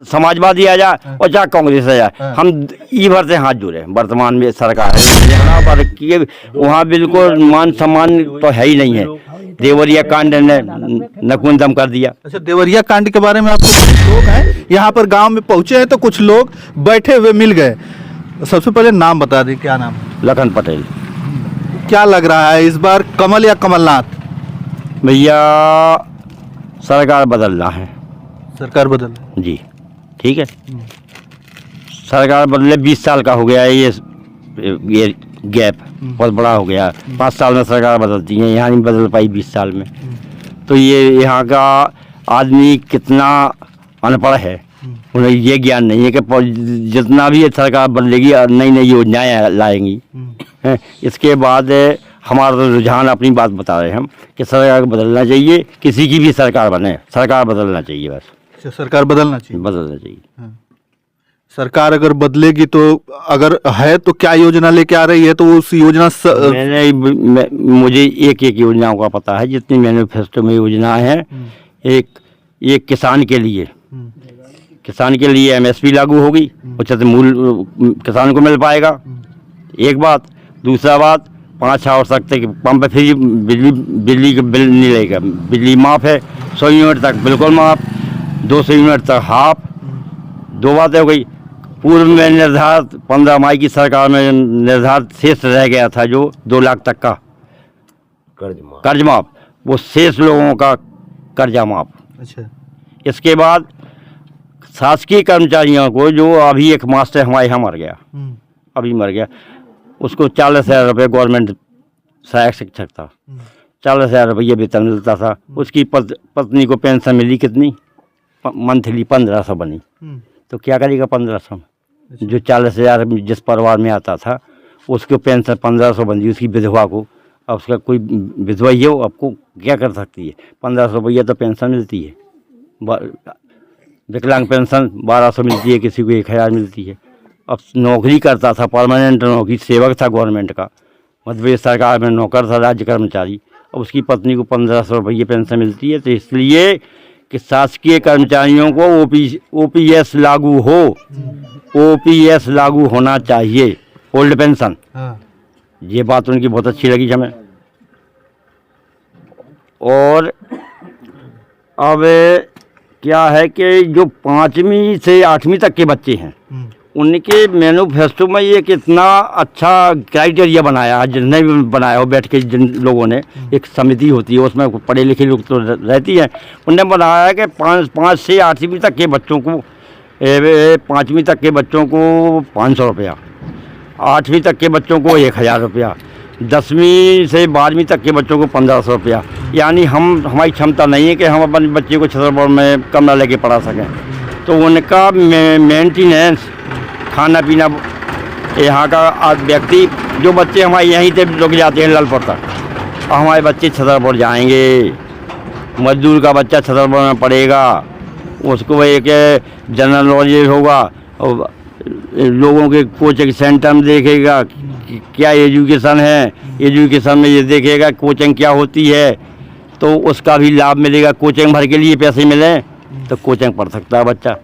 समाजवादी आ जाए और चाहे कांग्रेस आ जाए, हम ई भर से हाथ जोड़े। वर्तमान में सरकार है यहाँ पर कि वहाँ बिल्कुल मान सम्मान तो है ही नहीं है। देवरिया कांड ने नकुंदम कर दिया। अच्छा, देवरिया कांड के बारे में आपको कुछ लोग हैं यहाँ पर गांव में पहुंचे हैं, तो कुछ लोग बैठे हुए मिल गए। सबसे पहले नाम बता दें, क्या नाम है? लखन पटेल। क्या लग रहा है इस बार, कमल या कमलनाथ? भैया सरकार बदलना है। सरकार बदल जी ठीक है, सरकार बदले 20 साल का हो गया है ये गैप बहुत बड़ा हो गया। 5 साल में सरकार बदलती है, यहाँ नहीं बदल पाई 20 साल में। तो ये यहाँ का आदमी कितना अनपढ़ है, उन्हें ये ज्ञान नहीं है कि जितना भी ये सरकार बदलेगी नई नई योजनाएं लाएंगी हैं। इसके बाद हमारा तो रुझान अपनी बात बता रहे हैं हम कि सरकार को बदलना चाहिए, किसी की भी सरकार बने, सरकार बदलना चाहिए बस। अच्छा, सरकार बदलना चाहिए। बदलना चाहिए। सरकार अगर बदलेगी तो अगर है तो क्या योजना लेके आ रही है, तो उस योजना मुझे एक एक योजनाओं का पता है, जितनी मैनिफेस्टो में योजनाएं हैं। एक किसान के लिए, किसान के लिए MSP लागू होगी, उचित मूल्य किसान को मिल पाएगा, एक बात। दूसरा बात, 5 तक पंप फ्री, बिजली का बिल नहीं लगेगा, बिजली माफ़ है। 100 यूनिट तक बिल्कुल माफ़, 200 यूनिट तक हाफ। 2 बातें हो गई। पूर्व में निर्धारित 15 मई की सरकार में निर्धारित शेष रह गया था जो 2 लाख तक का कर्ज माफ, वो शेष लोगों का कर्जा माफ। अच्छा, इसके बाद शासकीय कर्मचारियों को, जो अभी एक मास्टर हमारे यहाँ मर गया, अभी मर गया, उसको 40,000 रुपये गवर्नमेंट सहायक शिक्षक था, 40,000 रुपये वेतन मिलता था। उसकी पत्नी को पेंशन मिली कितनी, मंथली 1500 बनी। तो क्या करेगा 1500? जो 40,000 जिस परिवार में आता था उसको पेंशन 1500 बनी, उसकी विधवा को। अब उसका कोई विधवा ही हो, आपको क्या कर सकती है? 1500 रुपये तो पेंशन मिलती है। विकलांग पेंशन 1200 मिलती है, किसी को 1000 मिलती है। अब नौकरी करता था, परमानेंट नौकरी, सेवक था गवर्नमेंट का, मध्य प्रदेश सरकार में नौकर था, राज्य कर्मचारी। अब उसकी पत्नी को 1500 रुपये पेंशन मिलती है। तो इसलिए कि शासकीय कर्मचारियों को OPS लागू हो, OPS लागू होना चाहिए, ओल्ड पेंशन। ये बात उनकी बहुत अच्छी लगी हमें। और अब क्या है कि जो 5वीं से 8वीं तक के बच्चे हैं, उनके मैनिफेस्टो में ये कितना अच्छा क्राइटेरिया बनाया है, जिसने भी बनाया हो, बैठ के जिन लोगों ने, एक समिति होती है उसमें पढ़े लिखे लोग तो रहती हैं, उनने बनाया है कि 5 से 8वीं तक के बच्चों को, 5वीं तक के बच्चों को 500 रुपया, 8वीं तक के बच्चों को 1000 रुपया, 10वीं से 12वीं तक के बच्चों को 1500 रुपया। यानी हमारी क्षमता नहीं है कि हम अपने बच्चे को छतरपुर में कमरा लेके पढ़ा सकें। तो उनका मेंटेनेंस, खाना पीना, यहाँ का व्यक्ति, जो बच्चे हमारे यहीं से रुक जाते हैं ललपुर तक, हमारे बच्चे छतरपुर जाएंगे। मजदूर का बच्चा छतरपुर में पढ़ेगा, उसको एक जनरल नॉलेज होगा, और लोगों के कोचिंग सेंटर में देखेगा कि क्या एजुकेशन है, एजुकेशन में ये देखेगा कोचिंग क्या होती है, तो उसका भी लाभ मिलेगा। कोचिंग भर के लिए पैसे मिलें तो कोचिंग पढ़ सकता है बच्चा,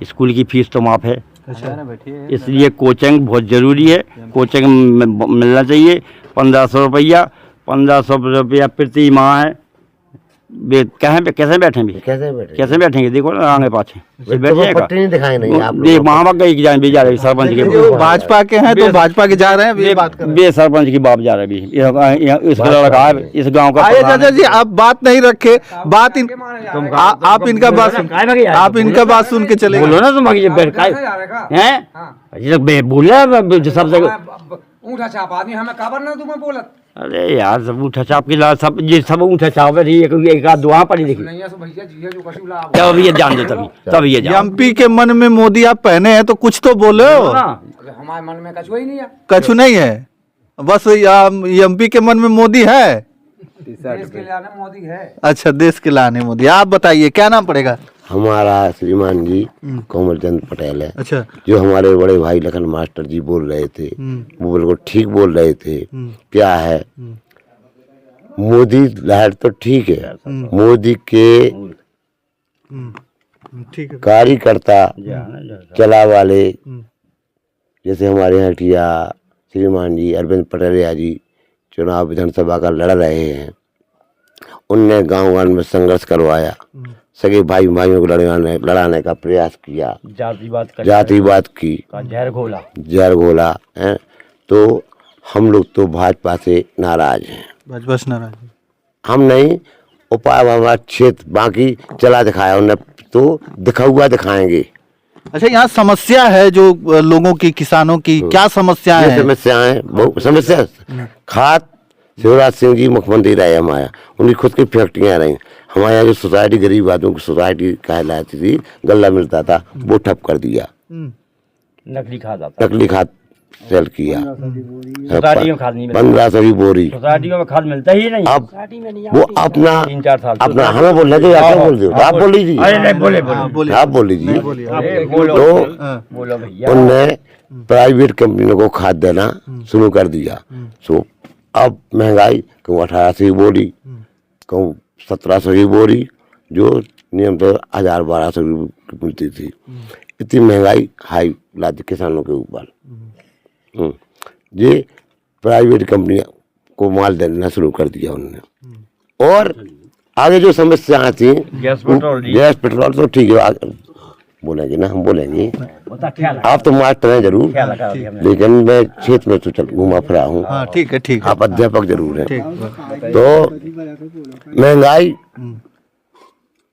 स्कूल की फीस तो माफ़ है। इसलिए कोचिंग बहुत ज़रूरी है, कोचिंग मिलना चाहिए। 1500 रुपया, 1500 रुपया प्रति माह है। कैसे बैठेंगे? देखो ना आगे पाछे बैठिएगा, वहाँ गई जा रहे सरपंच के, भाजपा के हैं तो भाजपा के जा रहे हैं, बे सरपंच की बाप जा रहे हैं। इस लड़का है इस गांव का। चाचा जी, आप बात नहीं रखे, बात आप इनका बात सुन के चले बोलो ना। तुम बोला सबसे ऊँचा छाप आदमी, हमें खबर ना तुम्हें बोलत। अरे यार, सब ऊँचा छाप की लाल, सब ये सब ऊँचा छाप है। एक आध दुआ पड़ी देखी, तब ये जान दो, तभी ये जान। MP के मन में मोदी आप पहने हैं तो कुछ तो बोलो। हमारे मन में कछु ही नहीं है, कछु नहीं है, बस MP के मन में मोदी है, देश के लाने मोदी है। अच्छा, देश के लाने मोदी। आप बताइए क्या नाम पड़ेगा? हमारा श्रीमान जी कोमल चंद पटेल है। अच्छा, जो हमारे बड़े भाई लखन मास्टर जी बोल रहे थे, वो बिल्कुल ठीक बोल रहे थे। क्या है, मोदी लहर तो ठीक है, मोदी के ठीक है। कार्यकर्ता चला वाले, जैसे हमारे यहाँ टिया श्रीमान जी अरविंद पटेलिया जी चुनाव विधानसभा का लड़ रहे हैं, उनने गांव में संघर्ष करवाया, सगे भाई भाइयों को लड़ाने का प्रयास किया, जातिवाद की जहर घोला है। तो हम लोग तो भाजपा से नाराज हैं, भाजपा से नाराज है। हम नहीं, उपाय हमारा क्षेत्र बाकी चला दिखाया उन्हें, तो दिखा हुआ दिखाएंगे। अच्छा, यहाँ समस्या है जो लोगों की, किसानों की क्या समस्याएं हैं? समस्याएं बहुत समस्या। खाद शिवराज सिंह जी मुख्यमंत्री रहे हमारे, उनकी खुद की फैक्ट्रियां रही। हमारे यहाँ जो सोसाइटी गरीब आदमियों की सोसाइटी कहलाती थी, गल्ला मिलता था, वो ठप कर दिया, नकली खाद सेल किया। 1500 की बोरी सोसाइटियों में खाद मिलता ही नहीं। अब वो अपना 3-4 साल अपना हमें बोलना चाहिए, आप बोल दो, आप बोल लीजिए, बोले आप बोल लीजिए। बोलो भैया, उनने प्राइवेट कंपनियों को खाद देना शुरू कर दिया। सो अब महंगाई कहूँ 1800 की बोरी, कहूँ 1700 की बोरी, जो नियम तो 1000-1200 की मिलती थी। इतनी महंगाई हाई लाती किसानों के ऊपर। ये प्राइवेट कंपनियां को माल देना शुरू कर दिया उन्होंने। और आगे जो समस्या थी, गैस पेट्रोल तो ठीक है, बोलेंगे ना, हम बोलेंगे। आप तो मास्टर हैं जरूर, लेकिन मैं क्षेत्र में तो चल घुमा फिरा हूँ। ठीक है, ठीक है। आप अध्यापक जरूर हैं। तो महंगाई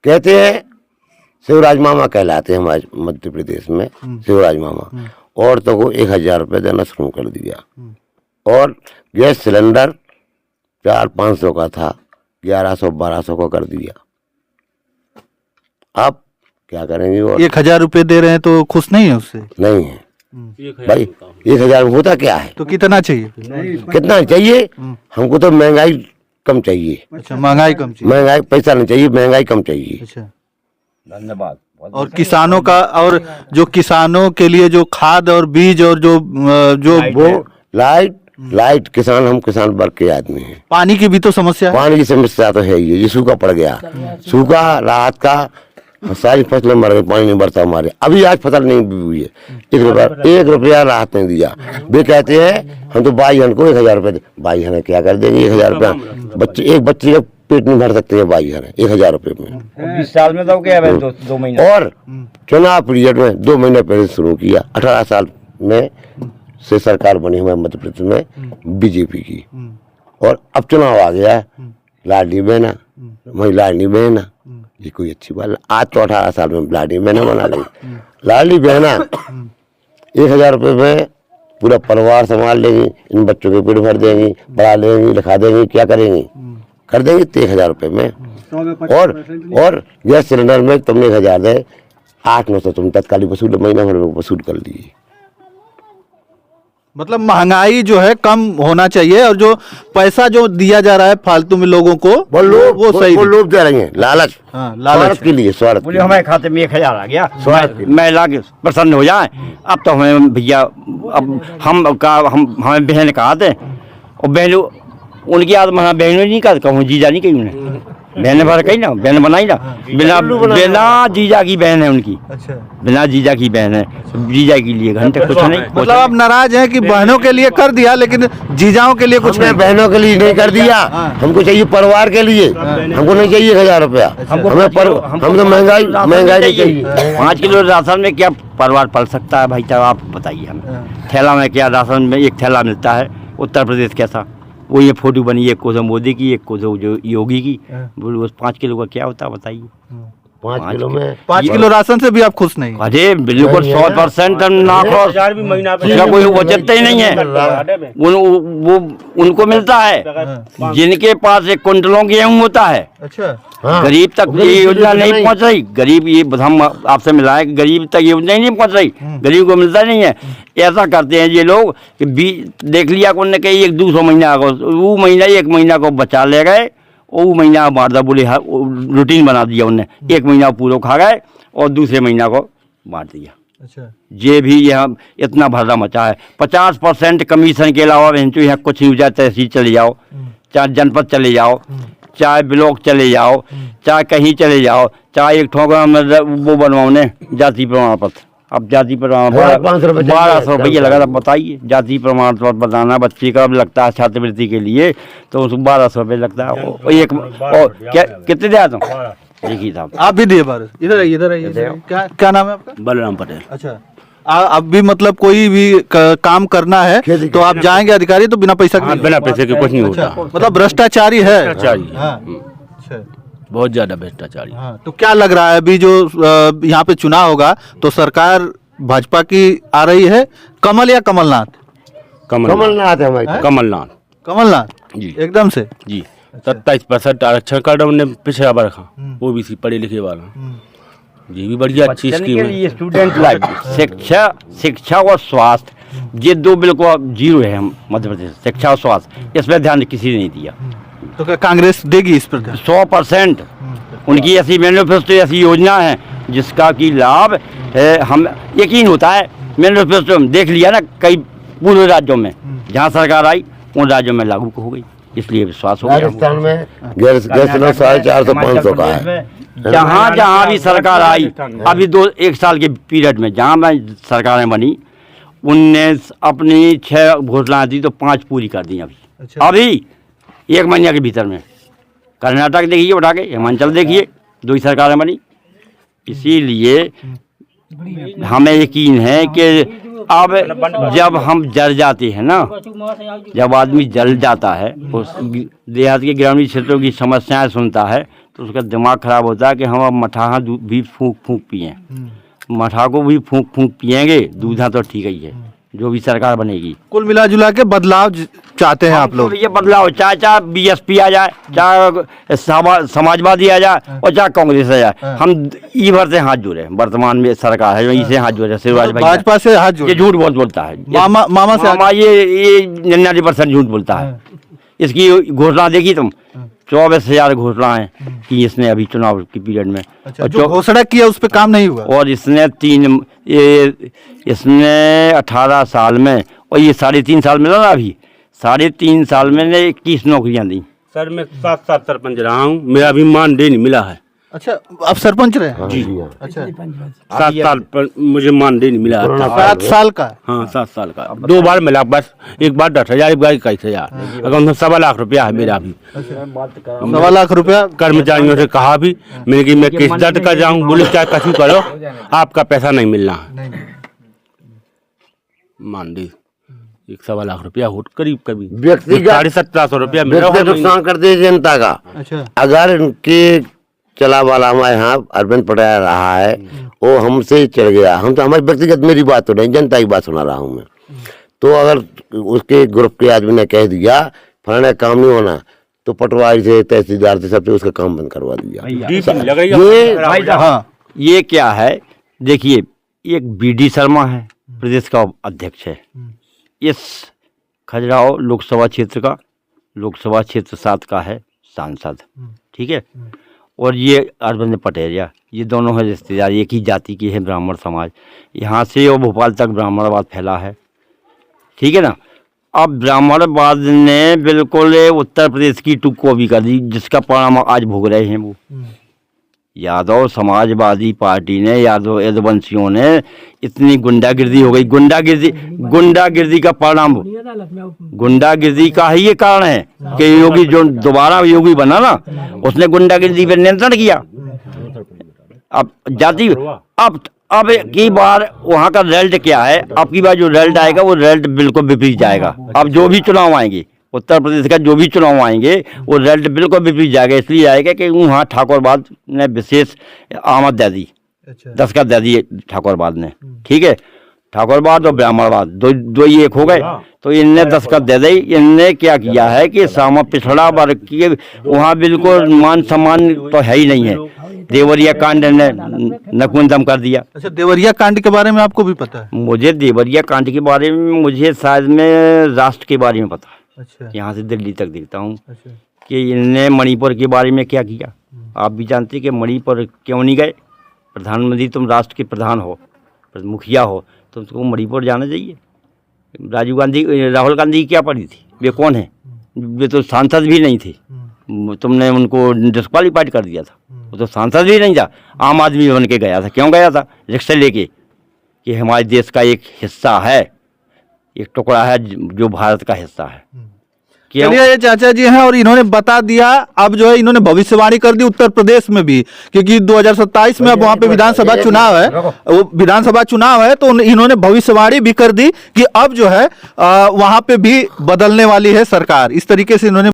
कहते हैं, शिवराज मामा कहलाते हैं हमारे मध्य प्रदेश में, शिवराज मामा। औरतों को 1000 रुपये देना शुरू कर दिया, और गैस सिलेंडर 400-500 का था, 1100-1200 का कर दिया। आप क्या करेंगे? और 1000 रुपये दे रहे हैं तो खुश नहीं है उससे? नहीं है भाई, 1000 होता क्या है? तो कितना चाहिए? कितना चाहिए? हमको तो महंगाई कम चाहिए। अच्छा, महंगाई कम चाहिए। महंगाई पैसा नहीं चाहिए, महंगाई कम चाहिए। अच्छा, धन्यवाद। और किसानों का, और जो किसानों के लिए जो खाद और बीज और जो वो लाइट किसान, हम किसान वर्ग के आदमी हैं। पानी की भी तो समस्या है। पानी की समस्या तो है ही है। ये सूखा पड़ गया, सूखा राहत का, सारी फसलें मर गई, पानी नहीं बढ़ता हमारे। अभी आज फसल नहीं हुई है, 1 रुपया राहत नहीं दिया। वे कहते हैं हम तो बाईहन को 1000 रुपये, बाईहन क्या कर देंगे 1000 रुपया? बच्चे, एक बच्चे का पेट नहीं भर सकते हैं बाईहन 1000 रुपये में। 20 साल में तो क्या है, 2 महीने। और चुनाव पीरियड में 2 महीने पहले शुरू किया। 18 साल में से सरकार बनी हमारे मध्य प्रदेश में बीजेपी की, और अब चुनाव आ गया है, लाडली बहना, वही लाडली बहना, ये कोई अच्छी बात? आज तो 18 साल में लाडली बहना बना ली। लाडली बहना 1000 रुपये में पूरा परिवार संभाल लेंगी, इन बच्चों के पेट भर देंगी, पढ़ा लेंगी, लिखा देंगी, क्या करेंगी? कर देंगी 1000 रुपये में। और गैस सिलेंडर में तुमने 1000 दे, 800-900 तुम तत्कालिक वसूल महीना भर में वसूल कर लिए। मतलब महंगाई जो है कम होना चाहिए, और जो पैसा जो दिया जा रहा है फालतू में लोगों को, वो सही, वो लोग दे रही हैं, लालच, लालच के लिए, स्वार्थ। बोले हमारे खाते में 1000 आ गया, महिला के प्रसन्न हो जाए। अब तो हमें भैया, अब हमें बहन कहा थे, और बहनों उनकी आज मना बहनों नहीं कर कहूँ, जीजा नहीं कही उन्हें, बहन भर कही ना, बहन बनाई ना, बिना जीजा की बहन है उनकी। अच्छा, बिना जीजा की बहन है, जीजा के लिए घंटे कुछ नहीं। मतलब आप नाराज हैं कि बहनों के लिए कर दिया, लेकिन जीजाओं के लिए कुछ नहीं? बहनों के लिए नहीं कर दिया, हमको चाहिए परिवार के लिए, हमको नहीं चाहिए 1000 रुपया। हम तो महंगाई नहीं चाहिए। 5 किलो राशन में क्या परिवार पल सकता है भाई साहब? आप बताइए हमें। थैला में क्या राशन में एक थैला मिलता है, उत्तर प्रदेश कैसा? वो ये फोटो बनी, एक को तो मोदी की, एक को तो जो योगी की। बोलो 5 किलो का क्या होता है बताइए? 5 किलो में 5 किलो राशन से भी आप खुश नहीं? अरे बिल्कुल 100% नाखुश, उसका कोई वजह ही नहीं है। वो उनको मिलता है जिनके पास 1 क्विंटलों गेहूँ होता है। अच्छा, गरीब तक ये योजना नहीं पहुंच रही। गरीब, ये हम आपसे मिलाए, गरीब तक ये योजना नहीं पहुंच रही, गरीब को मिलता नहीं है। ऐसा करते हैं ये लोग कि देख लिया उन्होंने कही 1-200 महीना को, वो महीना 1 महीना को बचा ले गए, वो महीना मार दा, बोले रूटीन बना दिया उनने। 1 महीना पूरा खा गए और दूसरे महीना को मार दिया। अच्छा, ये भी यहाँ इतना भर्रा मचा है। 50% कमीशन के अलावा यहाँ कुछ नहीं हो जाता। तहसील चले जाओ, चाहे जनपद चले जाओ, चाहे ब्लॉक चले जाओ, चाहे कहीं चले जाओ, चाहे एक ठोका मतलब वो बनवाने जाति प्रमाण पत्र। अब जाति प्रमाण पत्र 1200 रुपये लगा था। बताइए, जाति प्रमाण पत्र बताना बच्चे का अब लगता है छात्रवृत्ति के लिए, तो उसको 1200 रुपये लगता है। एक और क्या कितने दिया तुम? देखिए साहब, आप भी दिए 12। इधर आइए, इधर आइए। क्या क्या नाम है आपका? बलराम पटेल। अच्छा, अब भी मतलब कोई भी काम करना है तो आप जाएंगे अधिकारी तो बिना पैसा के? बिना पैसे के कुछ नहीं होता। अच्छा, मतलब भ्रष्टाचारी है। भ्रष्टाचारी है। हाँ, अच्छा। बहुत ज्यादा भ्रष्टाचारी। हाँ, तो क्या लग रहा है अभी जो यहाँ पे चुनाव होगा तो सरकार भाजपा की आ रही है, कमल या कमलनाथ? कमलनाथ है हमारे। कमलनाथ कमलनाथ जी, एकदम से। जी। 27% आरक्षण कर हमने पिछड़ा बार रखा, वो भी पढ़े लिखे वाला। ये भी बढ़िया अच्छी स्कीम है। स्टूडेंट लाइफ, शिक्षा और स्वास्थ्य, ये दो बिल्कुल जीरो है हम मध्य प्रदेश। शिक्षा और स्वास्थ्य, इस पर ध्यान किसी ने नहीं दिया। तो क्या कांग्रेस देगी इस पर? 100% उनकी ऐसी मैनिफेस्टो, ऐसी योजना है जिसका की लाभ है, हम यकीन होता है। मैनिफेस्टो देख लिया ना, कई पूरे राज्यों में जहाँ सरकार आई उन राज्यों में लागू हो गई, इसलिए विश्वास हो गया। राजस्थान में गैस सिलेंडर 450 500 का है। जहाँ जहाँ भी सरकार आई, अभी 1 साल के पीरियड में जहाँ में सरकारें बनी, उनने अपनी 6 घोषणाएं दी तो 5 पूरी कर दी अभी। अच्छा। अभी 1 महीने के भीतर में कर्नाटक देखिए उठा के, हिमाचल देखिए, 2 ही सरकारें बनी। इसीलिए हमें यकीन है कि अब जब हम जल जाते हैं ना, जब आदमी जल जाता है, उस देहात के ग्रामीण क्षेत्रों की समस्याएं सुनता है, तो उसका दिमाग खराब होता है कि हम अब मठाहा भी फूंक फूंक पिए, मठा को भी फूंक फूंक पिएंगे, दूधा तो ठीक ही है जो भी सरकार बनेगी। कुल मिला जुला के बदलाव चाहते हैं आप लोग? ये बदलाव, चाहे बीएसपी आ जाए, चाहे समाजवादी आ जाए और चाहे कांग्रेस आ जाए, हम ई भर से हाथ जोड़े। वर्तमान में सरकार है जो इसे हाथ जोड़े, शिवराज भाई भाजपा से हाथ जोड़े। ये झूठ बहुत बोलता है। मामा से ये 99% झूठ बोलता है। इसकी घोषणा देखी तुम, 24,000 घोषणाएं की इसने अभी चुनाव के पीरियड में। अच्छा, जो घोषणा किया उस पर काम नहीं हुआ। और इसने इसने 18 साल में, और ये 3.5 साल में ना, अभी 3.5 साल में ने 21 नौकरियां दी। सर मैं 7 साल सरपंच रहा हूँ, मेरा अभी मानदेय नहीं मिला है। अच्छा, आप सरपंच रहे? जी। अच्छा, 7 साल पर मुझे मानदेय नहीं मिला है। 7 साल का? हाँ, 7 साल का। 2 बार मिला, बस एक बार 10,000, एक बार 21,000। अगर उनसे 1.25 लाख रुपया है मेरा भी। 1.25 लाख रुपया कर्मचारियों से कहा भी मैंने कि मैं किस दर्द कर जाऊँ, बोले क्या कछु करो, आपका पैसा नहीं मिलना है। मानदेय 1.25 लाख रुपया हो करीब, कभी व्यक्तिगत 1750 रुपया मेरा व्यक्तिगत नुकसान कर दे जनता का। अच्छा, अगर इनके चला वाला हमारे यहाँ अरविंद पटेल रहा है, वो हमसे चल गया, हम तो हमारी व्यक्तिगत मेरी बात तो नहीं, जनता की बात सुना रहा हूँ मैं। तो अगर उसके ग्रुप के आदमी ने कह दिया फलाना काम नहीं होना, तो पटवारी से, तहसीलदार से, सबसे उसका काम बंद करवा दिया। ये क्या है, देखिए, एक BD शर्मा है, प्रदेश का अध्यक्ष है, इस खजुराहो लोकसभा क्षेत्र का, लोकसभा क्षेत्र 7 का है सांसद, ठीक है। और ये अरविंद पटेरिया, ये दोनों है रिश्तेदार, एक ही जाति की है, ब्राह्मण समाज। यहाँ से और भोपाल तक ब्राह्मणवाद फैला है, ठीक है ना। अब ब्राह्मणवाद ने बिल्कुल उत्तर प्रदेश की टुक को भी कर दी, जिसका परिणाम आज भोग रहे हैं वो। यादव समाजवादी पार्टी ने, यादव यदुवंशियों ने, इतनी गुंडागिर्दी हो गई। गुंडागिर्दी का परिणाम, गुंडागिर्दी का ही ये कारण है कि योगी जो दोबारा योगी बना ना, उसने गुंडागिर्दी पर नियंत्रण किया। अब जाति, अब की बार वहाँ का रिजल्ट क्या है, अब की बार जो रिजल्ट आएगा वो रिजल्ट बिल्कुल विपरीत जाएगा। अब जो भी चुनाव आएंगे, उत्तर प्रदेश का जो भी चुनाव आएंगे, वो रिजल्ट बिल्कुल विपरीत जाएगा। इसलिए आएगा कि वहाँ ठाकुरवाद ने विशेष आमद दे दी, दस्तखत दे दिए ठाकुरवाद ने, ठीक है। ठाकुरवाद और ब्राह्मणवाद दो ही एक हो गए, तो इनने दस्तखत दे दी। इनने क्या किया है कि सामा पिछड़ा वर्ग की वहाँ बिल्कुल मान सम्मान तो है ही नहीं है। देवरिया कांड ने नकुंदम कर दिया। अच्छा, देवरिया कांड के बारे में आपको भी पता है? मुझे देवरिया कांड के बारे में, मुझे शायद में राष्ट्र के बारे में पता है। अच्छा, यहाँ से दिल्ली तक देखता हूँ। अच्छा, कि इनने मणिपुर के बारे में क्या किया। आप भी जानते हैं कि मणिपुर क्यों नहीं गए। प्रधानमंत्री, तुम राष्ट्र के प्रधान हो, मुखिया हो, तो तुमको मणिपुर जाना चाहिए। राहुल गांधी की क्या पड़ी थी, वे कौन है, वे तो सांसद भी नहीं थे, तुमने उनको डिस्क्वालीफाइड कर दिया था। वो तो सांसद भी नहीं था, आम आदमी बन के गया था। क्यों गया था? रिक्शा लेके कि हमारे देश का एक हिस्सा है, एक टुकड़ा है जो भारत का हिस्सा है। क्यों? चलिए, ये चाचा जी हैं और इन्होंने बता दिया। अब जो है इन्होंने भविष्यवाणी कर दी उत्तर प्रदेश में भी, क्योंकि 2027 में अब वहां पे विधानसभा चुनाव है, वो विधानसभा चुनाव है, तो इन्होंने भविष्यवाणी भी कर दी कि अब जो है वहां पे भी बदलने वाली है सरकार। इस तरीके से इन्होंने